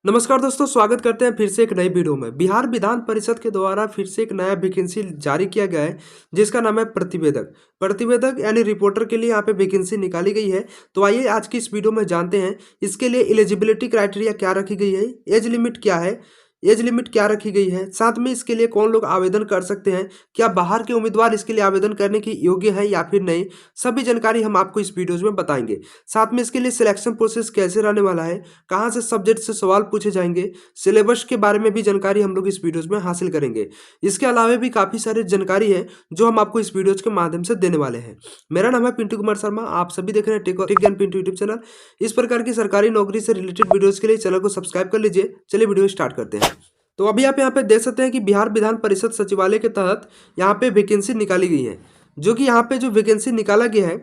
नमस्कार दोस्तों, स्वागत करते हैं फिर से एक नई वीडियो में। बिहार विधान परिषद के द्वारा फिर से एक नया वैकेंसी जारी किया गया है, जिसका नाम है प्रतिवेदक। प्रतिवेदक यानी रिपोर्टर के लिए यहाँ पे वैकेंसी निकाली गई है। तो आइए आज की इस वीडियो में जानते हैं इसके लिए एलिजिबिलिटी क्राइटेरिया क्या रखी गई है, एज लिमिट क्या है, एज लिमिट क्या रखी गई है, साथ में इसके लिए कौन लोग आवेदन कर सकते हैं, क्या बाहर के उम्मीदवार इसके लिए आवेदन करने की योग्य है या फिर नहीं, सभी जानकारी हम आपको इस वीडियोज में बताएंगे। साथ में इसके लिए सिलेक्शन प्रोसेस कैसे रहने वाला है, कहाँ से सब्जेक्ट से सवाल पूछे जाएंगे, सिलेबस के बारे में भी जानकारी हम लोग इस वीडियोज में हासिल करेंगे। इसके अलावा भी काफ़ी सारी जानकारी है जो हम आपको इस वीडियोज के माध्यम से देने वाले हैं। मेरा नाम है पिंटू कुमार शर्मा, आप सभी देख रहे हैं टेक ज्ञान पिंटू यूट्यूब चैनल। इस प्रकार की सरकारी नौकरी से रिलेटेड वीडियोज के लिए चैनल को सब्सक्राइब कर लीजिए। चलिए वीडियो स्टार्ट करते हैं। तो अभी आप यहाँ पे देख सकते हैं कि बिहार विधान परिषद सचिवालय के तहत यहाँ पे वैकेंसी निकाली गई है, जो कि यहाँ पे जो वैकेंसी निकाला गया है,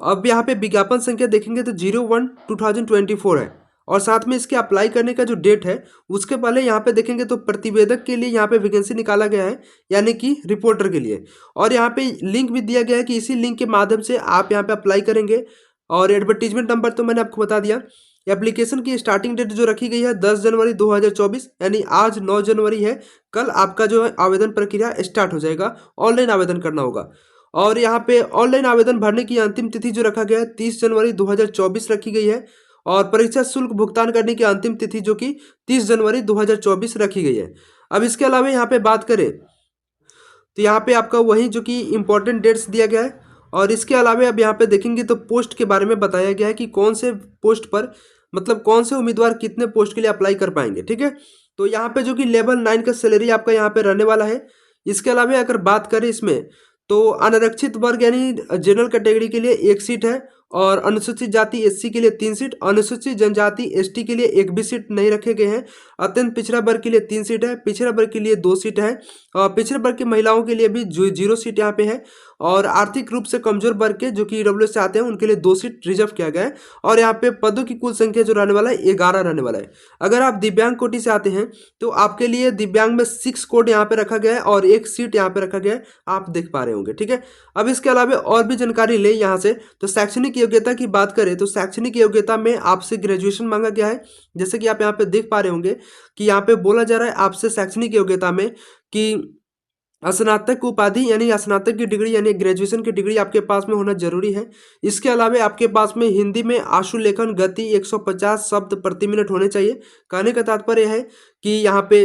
अब यहाँ पे विज्ञापन संख्या देखेंगे तो 01/2024 है। और साथ में इसके अप्लाई करने का जो डेट है उसके पहले यहाँ पे देखेंगे तो प्रतिवेदक के लिए यहाँ पे वैकेंसी निकाला गया है, यानी कि रिपोर्टर के लिए। और यहाँ पे लिंक भी दिया गया है कि इसी लिंक के माध्यम से आप यहाँ पे अप्लाई करेंगे। और एडवर्टीजमेंट नंबर तो मैंने आपको बता दिया। एप्लीकेशन की स्टार्टिंग डेट जो रखी गई है 10 जनवरी 2024, यानी आज 9 जनवरी है। कल आपका जो है आवेदन प्रक्रिया स्टार्ट हो जाएगा, ऑनलाइन आवेदन करना होगा। और यहाँ पे ऑनलाइन आवेदन भरने की अंतिम तिथि जो रखा गया है 30 जनवरी 2024 रखी गई है। और परीक्षा शुल्क भुगतान करने की अंतिम तिथि जो कि 30 जनवरी 2024 रखी गई है। अब इसके अलावा यहाँ पे बात करें तो यहाँ पे आपका वही जो कि इम्पोर्टेंट डेट्स दिया गया है। और इसके अलावा अब यहाँ पे देखेंगे तो पोस्ट के बारे में बताया गया है कि कौन से पोस्ट पर, मतलब कौन से उम्मीदवार कितने पोस्ट के लिए अप्लाई कर पाएंगे। ठीक है, तो यहाँ पे जो कि लेवल 9 का सैलरी आपका यहाँ पे रहने वाला है। इसके अलावा अगर बात करें इसमें तो अनारक्षित वर्ग यानी जनरल कैटेगरी के लिए 1 सीट है, और अनुसूचित जाति एससी के लिए 3 सीट, अनुसूचित जनजाति एसटी के लिए 1 भी सीट नहीं रखे गए हैं। अत्यंत पिछड़ा वर्ग के लिए 3 सीट है, पिछड़ा वर्ग के लिए 2 सीट है, और पिछड़े वर्ग की महिलाओं के लिए भी 0 सीट यहाँ पे है। और आर्थिक रूप से कमजोर वर्ग के जो कि ईडब्ल्यू से आते हैं उनके लिए 2 सीट रिजर्व किया गया है। और यहाँ पे पदों की कुल संख्या जो रहने वाला है 11 रहने वाला है। अगर आप दिव्यांग कोटि से आते हैं तो आपके लिए दिव्यांग में 6 कोड यहाँ पे रखा गया है और 1 सीट यहाँ पे रखा गया है, आप देख पा रहे होंगे। ठीक है, अब इसके अलावा और भी जानकारी ले यहाँ से। तो शैक्षणिक योग्यता की बात करें तो शैक्षणिक योग्यता में आपसे ग्रेजुएशन मांगा गया है, जैसे कि आप यहाँ पे देख पा रहे होंगे कि यहाँ पे बोला जा रहा है आपसे शैक्षणिक योग्यता में कि स्नातक उपाधि यानी स्नातक की डिग्री यानी ग्रेजुएशन की डिग्री आपके पास में होना जरूरी है। इसके अलावा आपके पास में हिंदी में आशुलेखन गति 150 शब्द प्रति मिनट होने चाहिए। कहने का तात्पर्य है कि यहाँ पे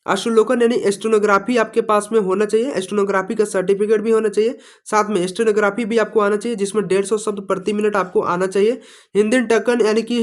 आशुलोकन यानी एस्टेनोग्राफी आपके पास में होना चाहिए, एस्टेनोग्राफी का सर्टिफिकेट भी होना चाहिए। साथ में एस्टेनोग्राफी भी आपको आना चाहिए, जिसमें 150 शब्द प्रति मिनट आपको आना चाहिए। हिंदी टक्कन यानी कि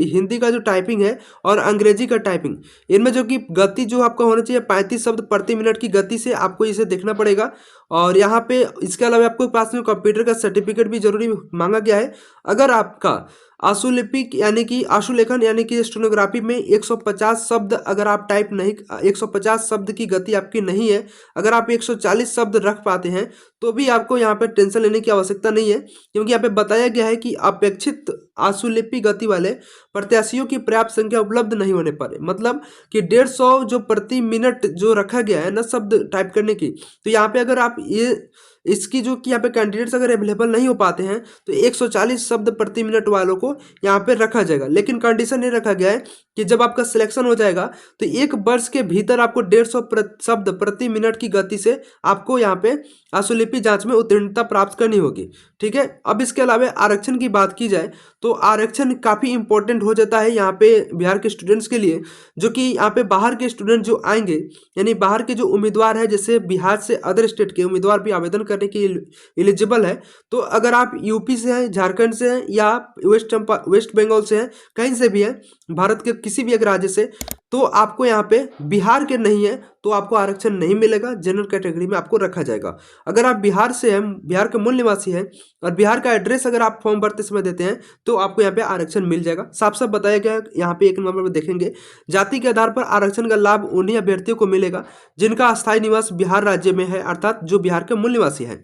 हिंदी का जो टाइपिंग है और अंग्रेजी का टाइपिंग, इनमें जो कि गति जो आपका होना चाहिए 35 शब्द प्रति मिनट की गति से आपको इसे देखना पड़ेगा। और यहाँ पे इसके अलावा आपको पास में कंप्यूटर का सर्टिफिकेट भी जरूरी मांगा गया है। अगर आपका आशुलिपिक यानी कि आशुलेखन यानी कि स्टेनोग्राफी में 150 शब्द अगर आप टाइप नहीं, 150 शब्द की गति आपकी नहीं है, अगर आप 140 शब्द रख पाते हैं तो भी आपको यहाँ पे टेंशन लेने की आवश्यकता नहीं है, क्योंकि यहाँ पे बताया गया है कि अपेक्षित आशुलिपि गति वाले प्रत्याशियों की पर्याप्त संख्या उपलब्ध नहीं होने पर, मतलब कि 150 जो प्रति मिनट जो रखा गया है ना शब्द टाइप करने की, तो यहाँ पे अगर आप ये इसकी जो कि यहाँ पे कैंडिडेट्स अगर अवेलेबल नहीं हो पाते हैं तो 140 शब्द प्रति मिनट वालों को यहाँ पे रखा जाएगा। लेकिन कंडीशन ये रखा गया है कि जब आपका सिलेक्शन हो जाएगा तो 1 वर्ष के भीतर आपको 150 शब्द प्रति मिनट की गति से आपको यहाँ पे आशुलिपि जांच में उत्तीर्णता प्राप्त करनी होगी। ठीक है, अब इसके अलावा आरक्षण की बात की जाए तो आरक्षण काफ़ी इंपॉर्टेंट हो जाता है यहाँ पे बिहार के स्टूडेंट्स के लिए, जो कि यहाँ पे बाहर के स्टूडेंट जो आएंगे यानी बाहर के जो उम्मीदवार है, जैसे बिहार से अदर स्टेट के उम्मीदवार भी आवेदन करने के एलिजिबल है। तो अगर आप यूपी से हैं, झारखंड से हैं या वेस्ट बंगाल से हैं, कहीं से भी हैं, भारत के किसी भी एक राज्य से, तो आपको यहाँ पे बिहार के नहीं है तो आपको आरक्षण नहीं मिलेगा, जनरल कैटेगरी में आपको रखा जाएगा। अगर आप बिहार से हैं, बिहार के मूल निवासी हैं और बिहार का एड्रेस अगर आप फॉर्म भरते समय देते हैं तो आपको यहाँ पे आरक्षण मिल जाएगा। साफ साफ बताया गया है यहाँ पे 1 नंबर में देखेंगे, जाति के आधार पर आरक्षण का लाभ उन्हीं अभ्यर्थियों को मिलेगा जिनका अस्थायी निवास बिहार राज्य में है, अर्थात जो बिहार के मूल निवासी हैं।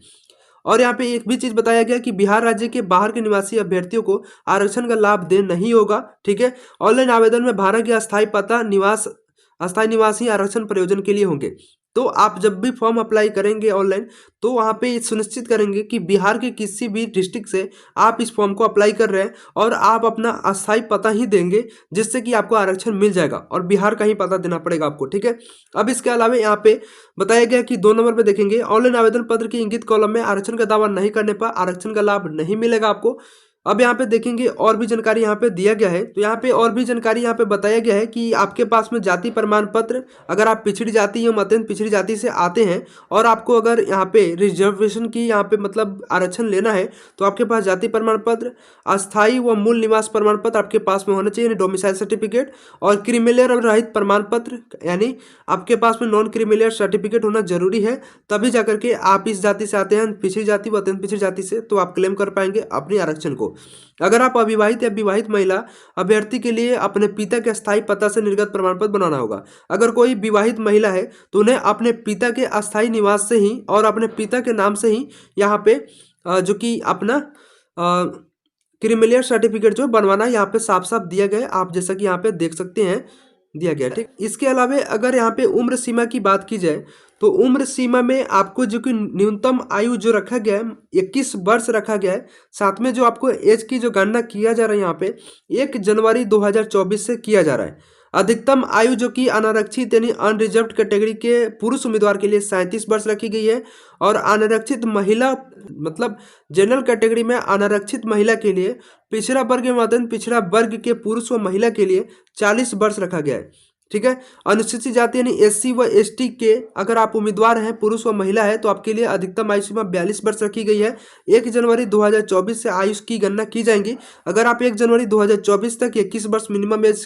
और यहाँ पे एक भी चीज बताया गया कि बिहार राज्य के बाहर के निवासी अभ्यर्थियों को आरक्षण का लाभ दे नहीं होगा। ठीक है, ऑनलाइन आवेदन में भारत के अस्थायी पता निवास, अस्थायी निवासी आरक्षण प्रयोजन के लिए होंगे। तो आप जब भी फॉर्म अप्लाई करेंगे ऑनलाइन तो वहाँ पे सुनिश्चित करेंगे कि बिहार के किसी भी डिस्ट्रिक्ट से आप इस फॉर्म को अप्लाई कर रहे हैं और आप अपना अस्थायी पता ही देंगे, जिससे कि आपको आरक्षण मिल जाएगा और बिहार का ही पता देना पड़ेगा आपको, ठीक है। अब इसके अलावा यहाँ पे बताया गया कि 2 नंबर पे देखेंगे, ऑनलाइन आवेदन पत्र की इंगित कॉलम में आरक्षण का दावा नहीं करने पर आरक्षण का लाभ नहीं मिलेगा आपको। अब यहाँ पे देखेंगे और भी जानकारी यहाँ पे दिया गया है, तो यहाँ पे और भी जानकारी यहाँ पे बताया गया है कि आपके पास में जाति प्रमाण पत्र, अगर आप पिछड़ी जाति या अत्यंत पिछड़ी जाति से आते हैं और आपको अगर यहाँ पे रिजर्वेशन की यहाँ पे मतलब आरक्षण लेना है, तो आपके पास जाति प्रमाण पत्र, अस्थायी व मूल निवास प्रमाण पत्र आपके पास में होना चाहिए, यानी डोमिसाइल सर्टिफिकेट, और क्रीमिलेयर रहित प्रमाण पत्र, यानी आपके पास में नॉन क्रीमिलेयर सर्टिफिकेट होना जरूरी है, तभी जाकर के आप इस जाति से आते हैं पिछड़ी जाति व अत्यंत पिछड़ी जाति से, तो आप क्लेम कर पाएंगे अपने आरक्षण को। अगर आप अविवाहित या विवाहित महिला अभ्यर्थी के लिए अपने पिता के अस्थायी पता से निर्गत प्रमाण पत्र बनाना होगा। अगर कोई विवाहित महिला है तो उन्हें अपने पिता के अस्थायी निवास से ही और अपने पिता के नाम से ही यहाँ पे जो कि अपना क्रीमिलियर सर्टिफिकेट जो बनवाना यहाँ पे साफ साफ दिया गया है, आप जैसा कि यहाँ पे देख सकते हैं दिया गया, ठीक। इसके अलावा अगर यहाँ पे उम्र सीमा की बात की जाए तो उम्र सीमा में आपको जो कि न्यूनतम आयु जो रखा गया है 21 वर्ष रखा गया है। साथ में जो आपको एज की जो गणना किया जा रहा है यहाँ पे 1 जनवरी 2024 से किया जा रहा है। अधिकतम आयु जो कि अनारक्षित यानी अनरिजर्व्ड कैटेगरी के पुरुष उम्मीदवार के लिए 37 वर्ष रखी गई है, और अनारक्षित महिला मतलब जनरल कैटेगरी में अनारक्षित महिला के लिए पिछड़ा वर्ग एवं पिछड़ा वर्ग के पुरुष व महिला के लिए 40 वर्ष रखा गया है, ठीक है। अनुसूचित जाति यानी एससी व एसटी के अगर आप उम्मीदवार हैं पुरुष व महिला है तो आपके लिए अधिकतम आयु सीमा 42 वर्ष रखी गई है। 1 जनवरी 2024 से आयु की गणना की जाएगी। अगर आप 1 जनवरी 2024 तक 21 वर्ष मिनिमम एज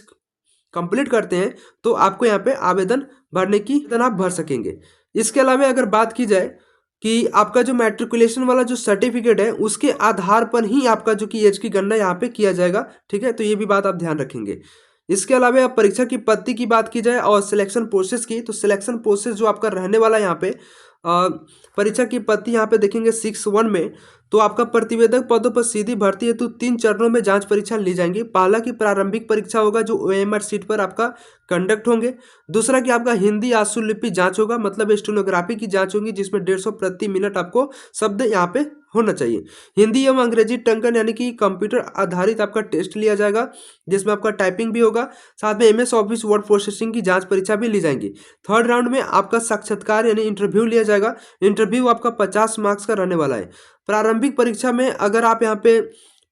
कंप्लीट करते हैं तो आपको यहाँ पे आवेदन भरने की आप भर सकेंगे। इसके अलावा अगर बात की जाए कि आपका जो मैट्रिकुलेशन वाला जो सर्टिफिकेट है उसके आधार पर ही आपका जो कि एज की गणना यहाँ पे किया जाएगा, ठीक है। तो ये भी बात आप ध्यान रखेंगे। इसके अलावा अब परीक्षा की पद्धति की बात की जाए और सिलेक्शन प्रोसेस की, तो सिलेक्शन प्रोसेस जो आपका रहने वाला यहाँ पे परीक्षा की पद्धति यहाँ पे देखेंगे 6(1) में, तो आपका प्रतिवेदक पदों पर सीधी भर्ती हेतु 3 चरणों में जांच परीक्षा ली जाएंगी। पहला की प्रारंभिक परीक्षा होगा जो OMR सीट पर आपका कंडक्ट होंगे। दूसरा कि आपका हिंदी आशुलिपि जांच होगा, मतलब स्टेनोग्राफी की जांच होगी जिसमें 150 प्रति मिनट आपको शब्द यहाँ पे होना चाहिए। हिंदी एवं अंग्रेजी टंकन यानी कि कंप्यूटर आधारित आपका टेस्ट लिया जाएगा जिसमें आपका टाइपिंग भी होगा। साथ में MS ऑफिस वर्ड प्रोसेसिंग की जांच परीक्षा भी ली जाएंगी। थर्ड राउंड में आपका साक्षात्कार यानी इंटरव्यू लिया जाएगा। इंटरव्यू आपका 50 मार्क्स का रहने वाला है। प्रारंभिक परीक्षा में अगर आप यहाँ पे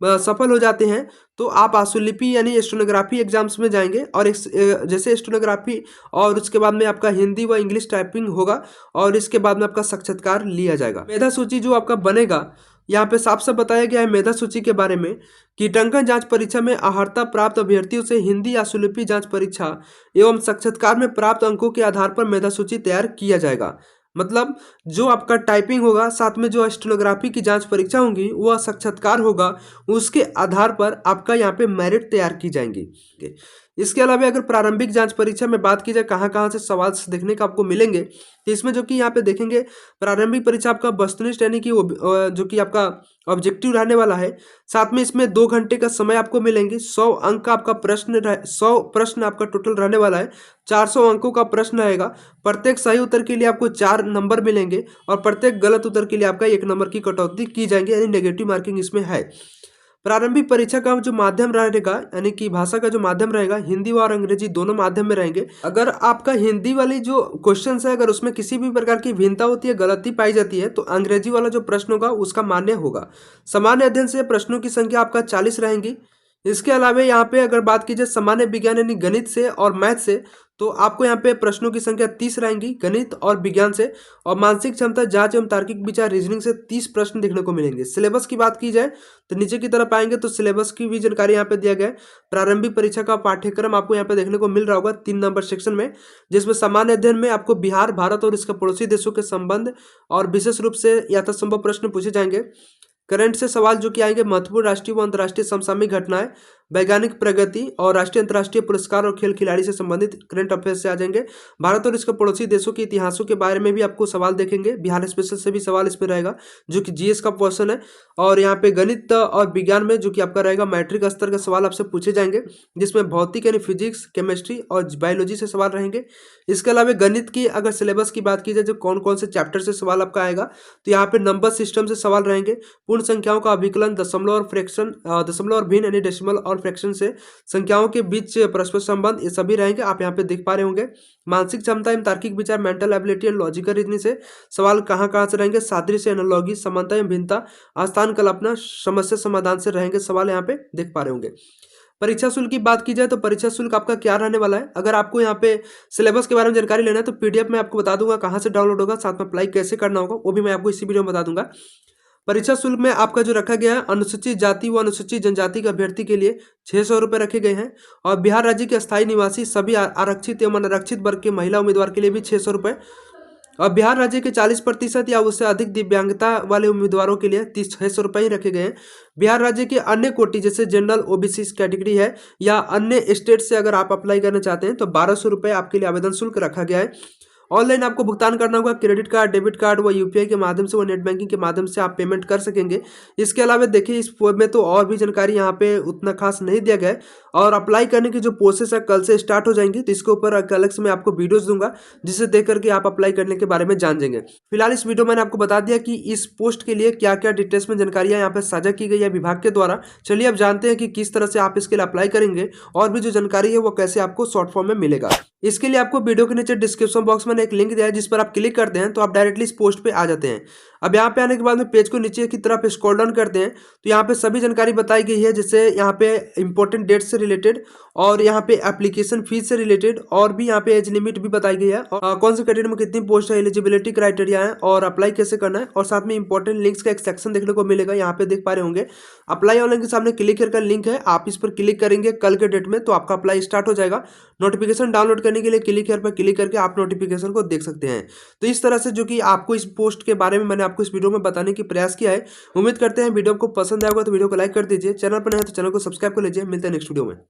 सफल हो जाते हैं तो आप आशुलिपि यानी स्टेनोग्राफी एग्जाम्स में जाएंगे, और जैसे स्टेनोग्राफी और उसके बाद में आपका हिंदी व इंग्लिश टाइपिंग होगा और इसके बाद में आपका साक्षात्कार लिया जाएगा। मेधा सूची जो आपका बनेगा यहाँ पे साफ साफ बताया गया है मेधा सूची के बारे में कि टंकन जांच परीक्षा में अर्हता प्राप्त अभ्यर्थियों से हिंदी आशुलिपि जांच परीक्षा एवं साक्षात्कार में प्राप्त अंकों के आधार पर मेधा सूची तैयार किया जाएगा। मतलब जो आपका टाइपिंग होगा साथ में जो स्टेनोग्राफी की जांच परीक्षा होंगी वह साक्षात्कार होगा, उसके आधार पर आपका यहाँ पे मेरिट तैयार की जाएंगी। इसके अलावा अगर प्रारंभिक जांच परीक्षा में बात की जाए कहाँ कहाँ से सवाल देखने को आपको मिलेंगे, तो इसमें जो कि यहाँ पे देखेंगे प्रारंभिक परीक्षा आपका वस्तुनिष्ठ यानी कि जो कि आपका ऑब्जेक्टिव रहने वाला है। साथ में इसमें 2 घंटे का समय आपको मिलेंगे। 100 अंक का आपका 100 प्रश्न आपका टोटल रहने वाला है। 400 अंकों का प्रश्न रहेगा। प्रत्येक सही उत्तर के लिए आपको 4 नंबर मिलेंगे और प्रत्येक गलत उत्तर के लिए आपका 1 नंबर की कटौती की जाएगी, यानी नेगेटिव मार्किंग इसमें है। प्रारंभिक परीक्षा का जो माध्यम रहेगा यानी कि भाषा का जो माध्यम रहेगा हिंदी और अंग्रेजी दोनों माध्यम में रहेंगे। अगर आपका हिंदी वाली जो क्वेश्चन है अगर उसमें किसी भी प्रकार की भिन्नता होती है, गलती पाई जाती है, तो अंग्रेजी वाला जो प्रश्न होगा उसका मान्य होगा। सामान्य अध्ययन से प्रश्नों की संख्या आपका 40 रहेंगी। इसके अलावा यहाँ पे अगर बात की जाए सामान्य विज्ञान यानी गणित से और मैथ से, तो आपको यहाँ पे प्रश्नों की संख्या 30 रहेंगी गणित और विज्ञान से, और मानसिक क्षमता जांच एवं तार्किक विचार रीजनिंग से 30 प्रश्न देखने को मिलेंगे। सिलेबस की बात की जाए तो नीचे की तरफ आएंगे तो सिलेबस की भी जानकारी यहाँ पे दिया गया है। प्रारंभिक परीक्षा का पाठ्यक्रम आपको यहाँ पे देखने को मिल रहा होगा 3 नंबर सेक्शन में, जिसमें सामान्य अध्ययन में आपको बिहार, भारत और इसके पड़ोसी देशों के संबंध और विशेष रूप से यथासंभव प्रश्न पूछे जाएंगे। करंट से सवाल जो कि आएंगे महत्वपूर्ण राष्ट्रीय व अंतर्राष्ट्रीय समसामयिक घटनाएं, वैज्ञानिक प्रगति और राष्ट्रीय अंतर्राष्ट्रीय पुरस्कार और खेल खिलाड़ी से संबंधित करंट अफेयर से आ जाएंगे। भारत और इसके पड़ोसी देशों के इतिहासों के बारे में भी आपको सवाल देखेंगे। बिहार स्पेशल से भी सवाल इसमें रहेगा जो कि जीएस का क्वेश्चन है। और यहाँ पे गणित और विज्ञान में जो कि आपका रहेगा मैट्रिक स्तर का सवाल आपसे पूछे जाएंगे, जिसमें भौतिक यानी फिजिक्स, केमिस्ट्री और बायोलॉजी से सवाल रहेंगे। इसके अलावा गणित की अगर सिलेबस की बात की जाए, जो कौन कौन से चैप्टर से सवाल आपका आएगा, तो यहाँ पे नंबर सिस्टम से सवाल रहेंगे। पूर्ण संख्याओं का अभिकलन, दशमलव और फ्रैक्शन, दशमलव और भिन्न यानी डेसिमल और फ्रैक्शन से संख्याओं के बीच परस्पर संबंध, ये सभी रहेंगे। आप यहाँ पे देख पा रहे होंगे। मानसिक क्षमता एवं तार्किक विचार, mental ability and logical reasoning से सवाल कहाँ कहाँ से रहेंगे। सादृश्य, एनालॉजी, समानता एवं भिन्नता, आस्थान कल्पना, समस्या समाधान से रहेंगे सवाल, यहाँ पे देख पा रहे होंगे। परीक्षा शुल्क की बात की जाए तो परीक्षा शुल्क आपका क्या रहने वाला है। अगर आपको यहाँ पे सिलेबस के बारे में जानकारी लेना है तो पीडीएफ में आपको बता दूंगा कहाँ से डाउनलोड होगा, साथ में अप्लाई कैसे करना होगा वो भी मैं आपको इसी वीडियो में बता दूंगा। परीक्षा शुल्क में आपका जो रखा गया है, अनुसूचित जाति व अनुसूचित जनजाति के अभ्यर्थी के लिए 600 रुपये रखे गए हैं। और बिहार राज्य के अस्थायी निवासी सभी आरक्षित एवं अनारक्षित वर्ग के महिला उम्मीदवार के लिए भी 600 रुपये। और बिहार राज्य के 40% या उससे अधिक दिव्यांगता वाले उम्मीदवारों के लिए 600 रुपये ही रखे गए हैं। बिहार राज्य के अन्य कोटि जैसे जनरल, ओबीसी कैटेगरी है या अन्य स्टेट से अगर आप अप्लाई करना चाहते हैं तो 1200 रुपये आपके लिए आवेदन शुल्क रखा गया है। ऑनलाइन आपको भुगतान करना होगा। क्रेडिट कार्ड, डेबिट कार्ड व यूपीआई के माध्यम से व नेट बैंकिंग के माध्यम से आप पेमेंट कर सकेंगे। इसके अलावा देखिए इस फॉर्म में तो और भी जानकारी यहाँ पे उतना खास नहीं दिया गया है। और अप्लाई करने की जो प्रोसेस है कल से स्टार्ट हो जाएंगी, तो इसके ऊपर अलग से मैं आपको वीडियोस दूंगा जिसे देख करके आप अप्लाई करने के बारे में जान जाएंगे। फिलहाल इस वीडियो मैंने आपको बता दिया कि इस पोस्ट के लिए क्या क्या डिटेल्स में जानकारियाँ यहाँ पे साझा की गई है विभाग के द्वारा। चलिए अब जानते हैं कि किस तरह से आप इसके लिए अप्लाई करेंगे और भी जो जानकारी है वो कैसे आपको शॉर्ट फॉर्म में मिलेगा। इसके लिए आपको वीडियो के नीचे डिस्क्रिप्शन बॉक्स में एक लिंक दिया है, जिस पर आप क्लिक करते हैं तो आप डायरेक्टली इस पोस्ट पे आ जाते हैं। अब यहाँ पे आने के बाद में पेज को नीचे की तरफ स्क्रॉल डाउन करते हैं तो यहाँ पे सभी जानकारी बताई गई है, जैसे यहाँ पे इंपॉर्टेंट डेट से रिलेटेड और यहाँ पे एप्लीकेशन फीस से रिलेटेड और भी यहाँ पे एज लिमिट भी बताई गई है और कौन से कैटेगरी में कितनी पोस्ट है, एलिजिबिलिटी क्राइटेरिया है और अप्लाई कैसे करना है। और साथ में इंपॉर्टेंट लिंक्स का एक सेक्शन देखने को मिलेगा, यहाँ पे देख पा रहे होंगे। अप्लाई ऑनलाइन के सामने क्लिक करके लिंक है, आप इस पर क्लिक करेंगे कल के डेट में तो आपका अप्लाई स्टार्ट हो जाएगा। नोटिफिकेशन डाउनलोड करने के लिए क्लिक पर क्लिक करके आप नोटिफिकेशन को देख सकते हैं। तो इस तरह से जो कि आपको इस पोस्ट के बारे में मैंने आपको इस वीडियो में बताने की प्रयास किया है। उम्मीद करते हैं वीडियो को पसंद आएगा तो वीडियो को लाइक कर दीजिए। चैनल पर नए हैं तो चैनल को सब्सक्राइब कर लीजिए। मिलते हैं नेक्स्ट वीडियो में।